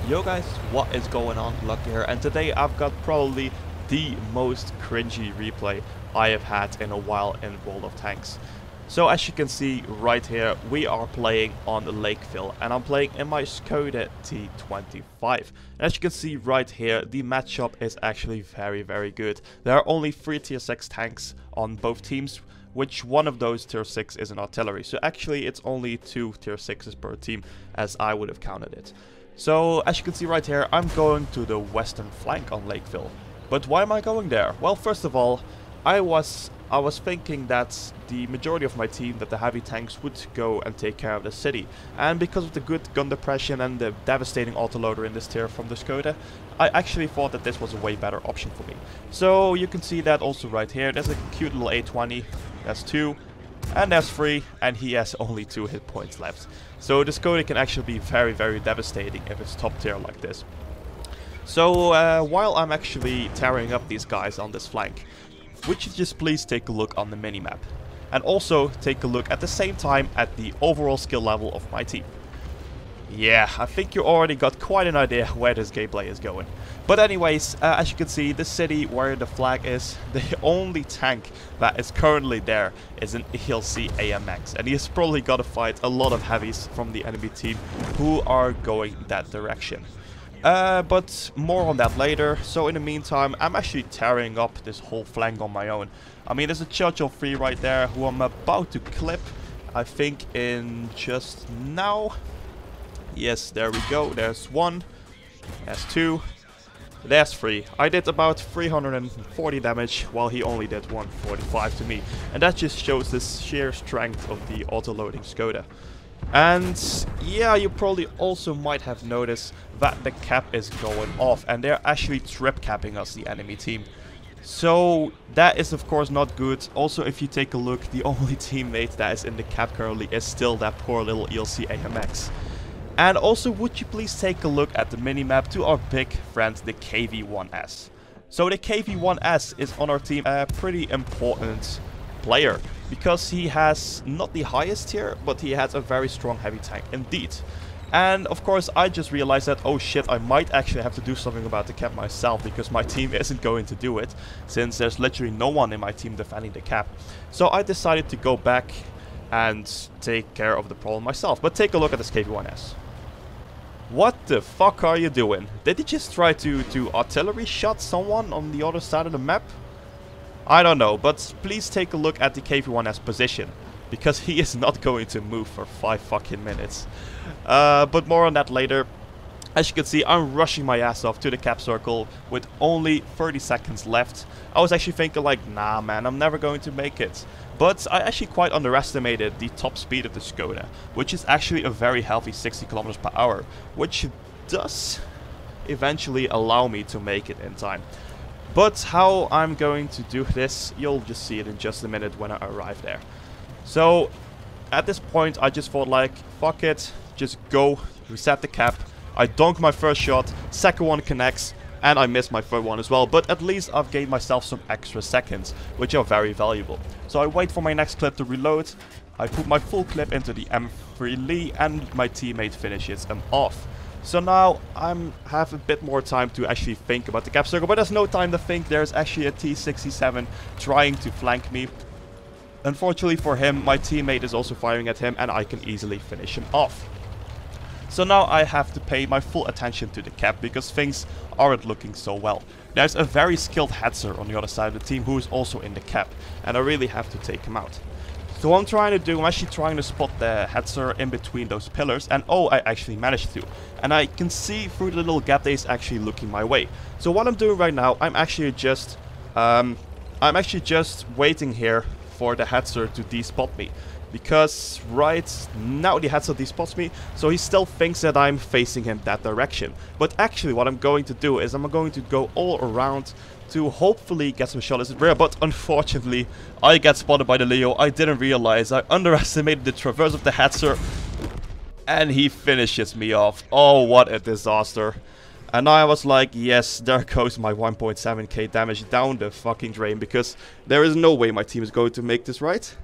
Yo guys, what is going on? Lucky here, and today I've got probably the most cringy replay I have had in a while in World of Tanks. So as you can see right here, we are playing on Lakeville, and I'm playing in my Skoda T25. And as you can see right here, the matchup is actually very good. There are only 3 tier 6 tanks on both teams, which one of those tier 6 is an artillery. So actually it's only 2 tier 6s per team as I would have counted it. So, as you can see right here, I'm going to the western flank on Lakeville. But why am I going there? Well, first of all, I was thinking that the majority of my team, that the heavy tanks, would go and take care of the city. And because of the good gun depression and the devastating autoloader in this tier from the Skoda, I actually thought that this was a way better option for me. So, you can see that also right here. There's a cute little A20. That's 2. And there's 3, and he has only 2 hit points left. So the Skoda can actually be very devastating if it's top tier like this. So while I'm actually tearing up these guys on this flank, would you just please take a look on the minimap? And also take a look at the same time at the overall skill level of my team. Yeah, I think you already got quite an idea where this gameplay is going. But anyways, as you can see, the city where the flag is, the only tank that is currently there is an ELC AMX. And he's probably got to fight a lot of heavies from the enemy team who are going that direction. But more on that later. So in the meantime, I'm actually tearing up this whole flank on my own. I mean, there's a Churchill 3 right there who I'm about to clip, I think in just now. Yes, there we go. There's 1. There's 2. There's 3. I did about 340 damage, while he only did 145 to me. And that just shows the sheer strength of the auto-loading Skoda. And yeah, you probably also might have noticed that the cap is going off. And they're actually trip capping us, the enemy team. So that is of course not good. Also, if you take a look, the only teammate that is in the cap currently is still that poor little ELC AMX. And also, would you please take a look at the minimap to our big friend, the KV-1S. So the KV-1S is on our team a pretty important player, because he has not the highest tier, but he has a very strong heavy tank indeed. And of course, I just realized that, oh shit, I might actually have to do something about the cap myself, because my team isn't going to do it, since there's literally no one in my team defending the cap. So I decided to go back and take care of the problem myself. But take a look at this KV-1S. What the fuck are you doing? Did he just try to artillery shot someone on the other side of the map? I don't know, but please take a look at the KV-1S position, because he is not going to move for 5 fucking minutes. But more on that later. As you can see, I'm rushing my ass off to the cap circle with only 30 seconds left. I was actually thinking like, nah man, I'm never going to make it. But I actually quite underestimated the top speed of the Skoda, which is actually a very healthy 60 kilometers per hour, which does eventually allow me to make it in time. But how I'm going to do this, you'll just see it in just a minute when I arrive there. So at this point, I just thought like, fuck it, just go, reset the cap. I donk my first shot, second one connects, and I missed my third one as well. But at least I've gained myself some extra seconds, which are very valuable. So I wait for my next clip to reload, I put my full clip into the M3 Lee, and my teammate finishes him off. So now I have a bit more time to actually think about the cap circle, but there's no time to think. There's actually a T67 trying to flank me. Unfortunately for him, my teammate is also firing at him, and I can easily finish him off. So now I have to pay my full attention to the cap, because things aren't looking so well. There's a very skilled Hetzer on the other side of the team who is also in the cap, and I really have to take him out. So what I'm trying to do, I'm actually trying to spot the Hetzer in between those pillars, and oh, I actually managed to. And I can see through the little gap that he's actually looking my way. So what I'm doing right now, I'm actually just waiting here for the Hetzer to de-spot me. Because right now the Hetzer de-spots me, so he still thinks that I'm facing him that direction. But actually what I'm going to do is I'm going to go all around to hopefully get some shots at rear. But unfortunately, I get spotted by the Leo. I didn't realize. I underestimated the traverse of the Hetzer, and he finishes me off. Oh, what a disaster. And I was like, yes, there goes my 1.7k damage down the fucking drain, because there is no way my team is going to make this right.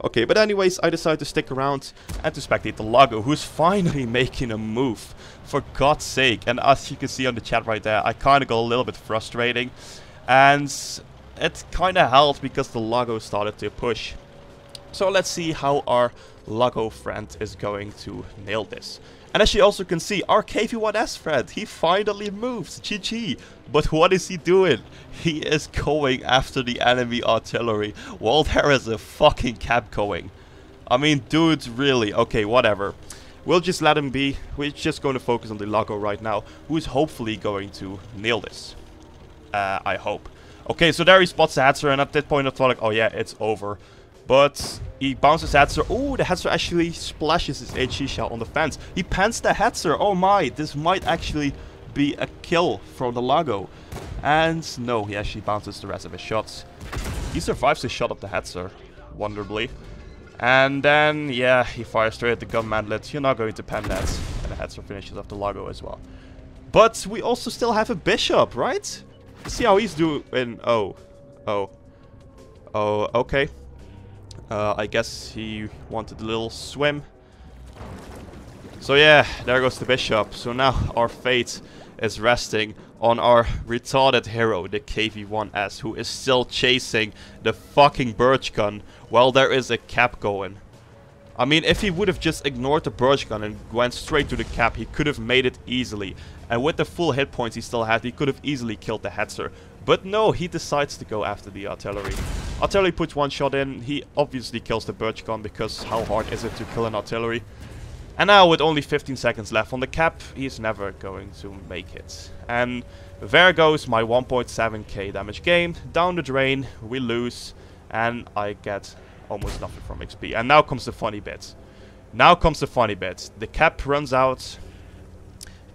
Okay, but anyways, I decided to stick around and to spectate the Lago, who's finally making a move. For God's sake. And as you can see on the chat right there, I kind of got a little bit frustrating. And it kind of helped because the Lago started to push. So let's see how our Lago friend is going to nail this. And as you also can see, our KV1S friend, he finally moves. GG. But what is he doing? He is going after the enemy artillery while there is a fucking cap going. I mean, dude, really? Okay, whatever. We'll just let him be. We're just going to focus on the Lago right now, who is hopefully going to nail this. I hope. Okay, so there he spots the Hetzer, and at that point I thought like, oh yeah, it's over. But he bounces Hetzer. Oh, the Hetzer actually splashes his HE shell on the fence. He pants the Hetzer. Oh my, this might actually be a kill from the Lago. And no, he actually bounces the rest of his shots. He survives his shot of the Hetzer, wonderfully. And then, yeah, he fires straight at the gun mantlet. You're not going to pen that. And the Hetzer finishes off the Lago as well. But we also still have a Bishop, right? Let's see how he's doing. Oh, okay. I guess he wanted a little swim. So yeah, there goes the Bishop. So now our fate is resting on our retarded hero, the KV1S, who is still chasing the fucking Birch gun while there is a cap going. I mean, if he would have just ignored the Birch gun and went straight to the cap, he could have made it easily. And with the full hit points he still had, he could have easily killed the Hetzer. But no, he decides to go after the artillery. Artillery puts one shot in. He obviously kills the Birch gun because how hard is it to kill an artillery? And now with only 15 seconds left on the cap, he's never going to make it. And there goes my 1.7k damage gain. Down the drain, we lose, and I get almost nothing from XP. And now comes the funny bit. The cap runs out.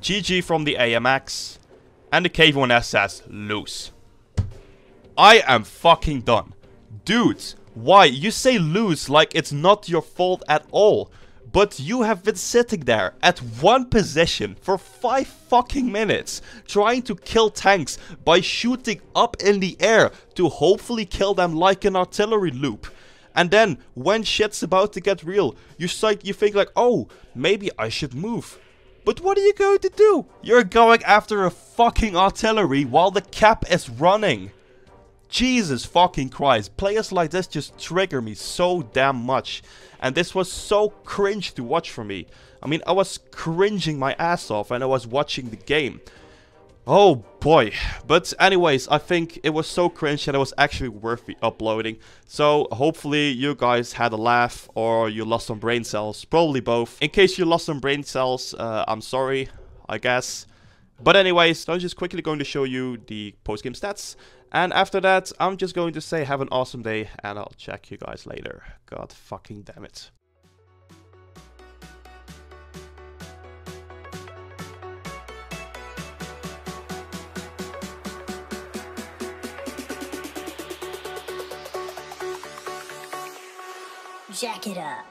GG from the AMX. And the KV1S says, lose. I am fucking done. Dude, why? You say lose like it's not your fault at all. But you have been sitting there at one position for 5 fucking minutes trying to kill tanks by shooting up in the air to hopefully kill them like an artillery loop. And then when shit's about to get real, you think like, oh, maybe I should move. But what are you going to do? You're going after a fucking artillery while the cap is running. Jesus fucking Christ. Players like this just trigger me so damn much. And this was so cringe to watch for me. I mean, I was cringing my ass off and I was watching the game. Oh boy. But anyways, I think it was so cringe that it was actually worth the uploading. So hopefully you guys had a laugh or you lost some brain cells. Probably both. In case you lost some brain cells, I'm sorry, I guess. But anyways, I'm just quickly going to show you the post-game stats. And after that, I'm just going to say have an awesome day and I'll check you guys later. God fucking damn it. Jack it up.